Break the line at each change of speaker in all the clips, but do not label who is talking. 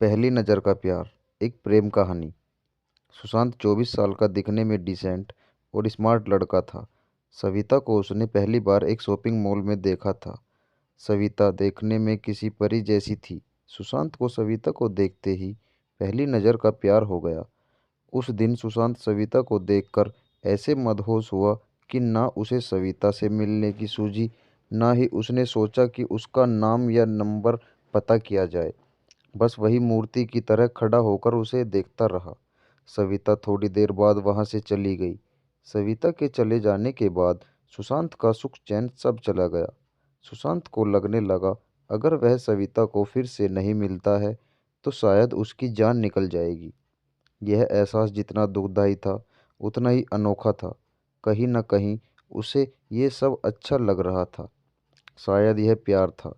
पहली नज़र का प्यार, एक प्रेम कहानी। सुशांत 24 साल का, दिखने में डिसेंट और स्मार्ट लड़का था। सविता को उसने पहली बार एक शॉपिंग मॉल में देखा था। सविता देखने में किसी परी जैसी थी। सुशांत को सविता को देखते ही पहली नज़र का प्यार हो गया। उस दिन सुशांत सविता को देखकर ऐसे मदहोश हुआ कि ना उसे सविता से मिलने की सूझी, ना ही उसने सोचा कि उसका नाम या नंबर पता किया जाए। बस वही मूर्ति की तरह खड़ा होकर उसे देखता रहा। सविता थोड़ी देर बाद वहां से चली गई। सविता के चले जाने के बाद सुशांत का सुख चैन सब चला गया। सुशांत को लगने लगा, अगर वह सविता को फिर से नहीं मिलता है तो शायद उसकी जान निकल जाएगी। यह एहसास जितना दुखदाई था उतना ही अनोखा था। कहीं न कहीं उसे ये सब अच्छा लग रहा था। शायद यह प्यार था,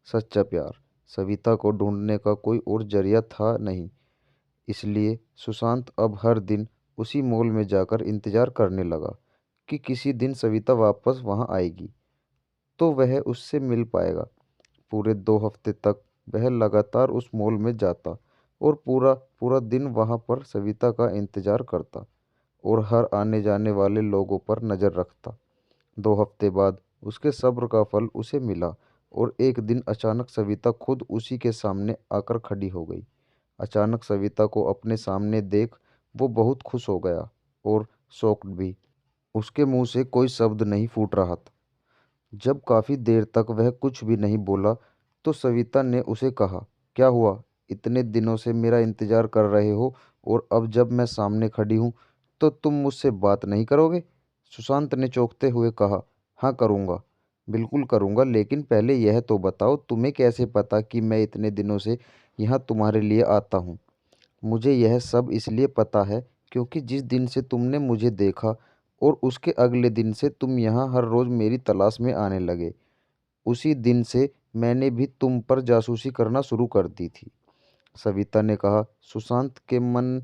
सच्चा प्यार। सविता को ढूंढने का कोई और जरिया था नहीं। इसलिए सुशांत अब हर दिन उसी मॉल में जाकर इंतजार करने लगा कि किसी दिन सविता वापस वहां आएगी तो वह उससे मिल पाएगा। पूरे 2 हफ्ते तक वह लगातार उस मॉल में जाता और पूरा पूरा दिन वहां पर सविता का इंतजार करता और हर आने जाने वाले लोगों पर नज़र रखता। 2 हफ्ते बाद उसके सब्र का फल उसे मिला और एक दिन अचानक सविता खुद उसी के सामने आकर खड़ी हो गई। अचानक सविता को अपने सामने देख वो बहुत खुश हो गया और शॉक्ड भी। उसके मुंह से कोई शब्द नहीं फूट रहा था। जब काफी देर तक वह कुछ भी नहीं बोला तो सविता ने उसे कहा, क्या हुआ? इतने दिनों से मेरा इंतजार कर रहे हो और अब जब मैं सामने खड़ी हूँ तो तुम मुझसे बात नहीं करोगे? सुशांत ने चौंकते हुए कहा, हाँ करूँगा, बिल्कुल करूँगा, लेकिन पहले यह तो बताओ तुम्हें कैसे पता कि मैं इतने दिनों से यहाँ तुम्हारे लिए आता हूँ? मुझे यह सब इसलिए पता है क्योंकि जिस दिन से तुमने मुझे देखा और उसके अगले दिन से तुम यहाँ हर रोज़ मेरी तलाश में आने लगे। उसी दिन से मैंने भी तुम पर जासूसी करना शुरू कर दी थी। सविता ने कहा। सुशांत के मन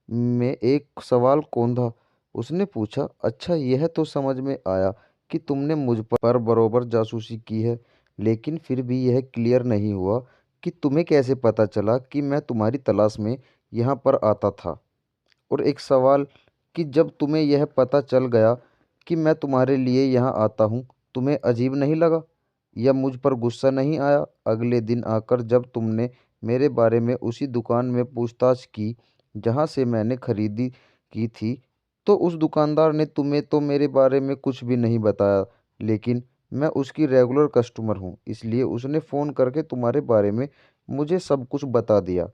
में एक सवाल कौंधा। उसने पूछा, अच्छा यह तो समझ में आया कि तुमने मुझ पर बरोबर जासूसी की है, लेकिन फिर भी यह क्लियर नहीं हुआ कि तुम्हें कैसे पता चला कि मैं तुम्हारी तलाश में यहाँ पर आता था। और एक सवाल कि जब तुम्हें यह पता चल गया कि मैं तुम्हारे लिए यहाँ आता हूँ, तुम्हें अजीब नहीं लगा या मुझ पर गुस्सा नहीं आया? अगले दिन आकर जब तुमने मेरे बारे में उसी दुकान में पूछताछ की जहाँ से मैंने खरीदी की थी, तो उस दुकानदार ने तुम्हें तो मेरे बारे में कुछ भी नहीं बताया, लेकिन मैं उसकी रेगुलर कस्टमर हूँ, इसलिए उसने फ़ोन करके तुम्हारे बारे में मुझे सब कुछ बता दिया।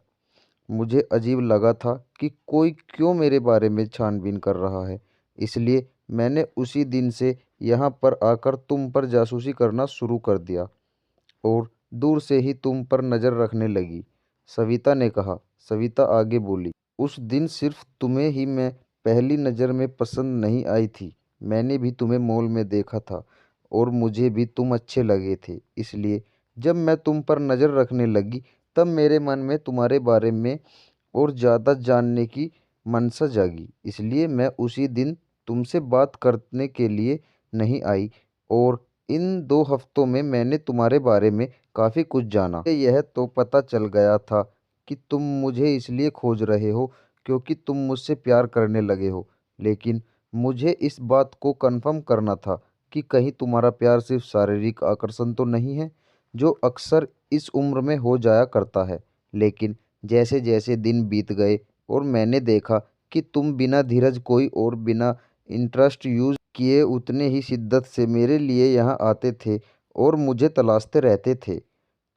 मुझे अजीब लगा था कि कोई क्यों मेरे बारे में छानबीन कर रहा है, इसलिए मैंने उसी दिन से यहाँ पर आकर तुम पर जासूसी करना शुरू कर दिया और दूर से ही तुम पर नज़र रखने लगी। सविता ने कहा। सविता आगे बोली, उस दिन सिर्फ तुम्हें ही मैं पहली नज़र में पसंद नहीं आई थी। मैंने भी तुम्हें मॉल में देखा था और मुझे भी तुम अच्छे लगे थे, इसलिए जब मैं तुम पर नज़र रखने लगी तब मेरे मन में तुम्हारे बारे में और ज़्यादा जानने की मनसा जागी। इसलिए मैं उसी दिन तुमसे बात करने के लिए नहीं आई और इन 2 हफ्तों में मैंने तुम्हारे बारे में काफ़ी कुछ जाना। मुझे यह तो पता चल गया था कि तुम मुझे इसलिए खोज रहे हो क्योंकि तुम मुझसे प्यार करने लगे हो, लेकिन मुझे इस बात को कंफर्म करना था कि कहीं तुम्हारा प्यार सिर्फ शारीरिक आकर्षण तो नहीं है, जो अक्सर इस उम्र में हो जाया करता है। लेकिन जैसे जैसे दिन बीत गए और मैंने देखा कि तुम बिना धीरज कोई और बिना इंटरेस्ट यूज किए उतने ही शिद्दत से मेरे लिए यहाँ आते थे और मुझे तलाशते रहते थे,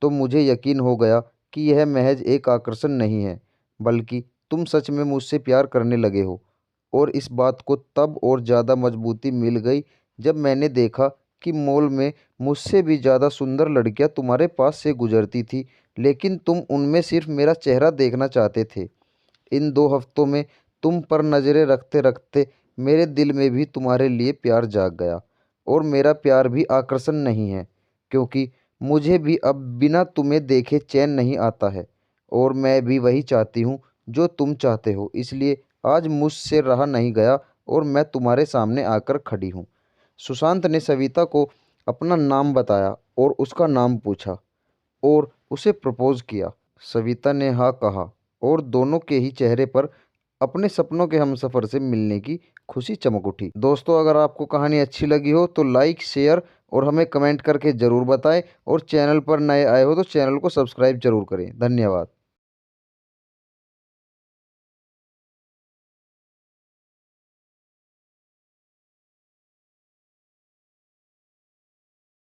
तो मुझे यकीन हो गया कि यह महज एक आकर्षण नहीं है, बल्कि तुम सच में मुझसे प्यार करने लगे हो। और इस बात को तब और ज़्यादा मजबूती मिल गई जब मैंने देखा कि मॉल में मुझसे भी ज़्यादा सुंदर लड़कियां तुम्हारे पास से गुजरती थी, लेकिन तुम उनमें सिर्फ मेरा चेहरा देखना चाहते थे। इन 2 हफ्तों में तुम पर नज़रें रखते रखते मेरे दिल में भी तुम्हारे लिए प्यार जाग गया। और मेरा प्यार भी आकर्षण नहीं है, क्योंकि मुझे भी अब बिना तुम्हें देखे चैन नहीं आता है और मैं भी वही चाहती हूँ जो तुम चाहते हो। इसलिए आज मुझसे रहा नहीं गया और मैं तुम्हारे सामने आकर खड़ी हूँ। सुशांत ने सविता को अपना नाम बताया और उसका नाम पूछा और उसे प्रपोज किया। सविता ने हाँ कहा और दोनों के ही चेहरे पर अपने सपनों के हमसफर से मिलने की खुशी चमक उठी। दोस्तों, अगर आपको कहानी अच्छी लगी हो तो लाइक, शेयर और हमें कमेंट करके ज़रूर बताएं, और चैनल पर नए आए हो तो चैनल को सब्सक्राइब जरूर करें। धन्यवाद।